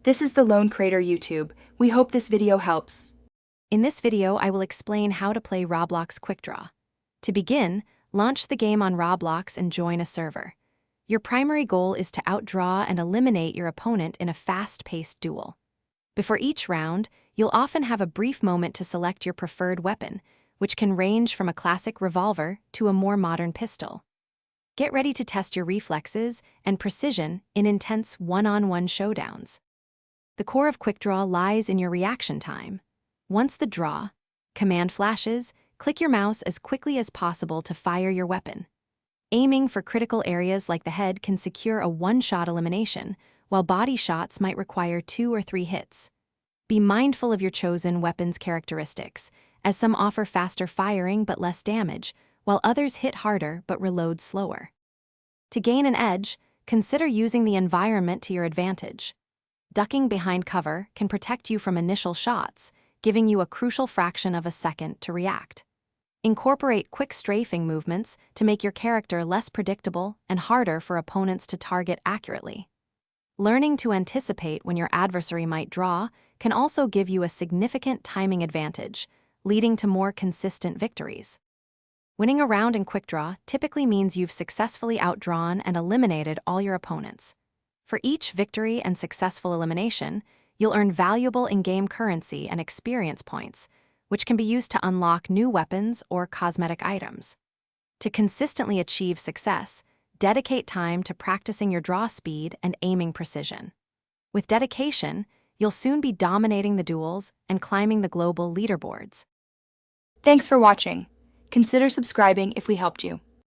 This is the Lone Crater YouTube. We hope this video helps. In this video, I will explain how to play Roblox Quickdraw. To begin, launch the game on Roblox and join a server. Your primary goal is to outdraw and eliminate your opponent in a fast-paced duel. Before each round, you'll often have a brief moment to select your preferred weapon, which can range from a classic revolver to a more modern pistol. Get ready to test your reflexes and precision in intense one-on-one showdowns. The core of Quickdraw lies in your reaction time. Once the draw command flashes, click your mouse as quickly as possible to fire your weapon. Aiming for critical areas like the head can secure a one-shot elimination, while body shots might require 2 or 3 hits. Be mindful of your chosen weapon's characteristics, as some offer faster firing but less damage, while others hit harder but reload slower. To gain an edge, consider using the environment to your advantage. Ducking behind cover can protect you from initial shots, giving you a crucial fraction of a second to react. Incorporate quick strafing movements to make your character less predictable and harder for opponents to target accurately. Learning to anticipate when your adversary might draw can also give you a significant timing advantage, leading to more consistent victories. Winning a round in Quickdraw typically means you've successfully outdrawn and eliminated all your opponents. For each victory and successful elimination, you'll earn valuable in-game currency and experience points, which can be used to unlock new weapons or cosmetic items. To consistently achieve success, dedicate time to practicing your draw speed and aiming precision. With dedication, you'll soon be dominating the duels and climbing the global leaderboards. Thanks for watching. Consider subscribing if we helped you.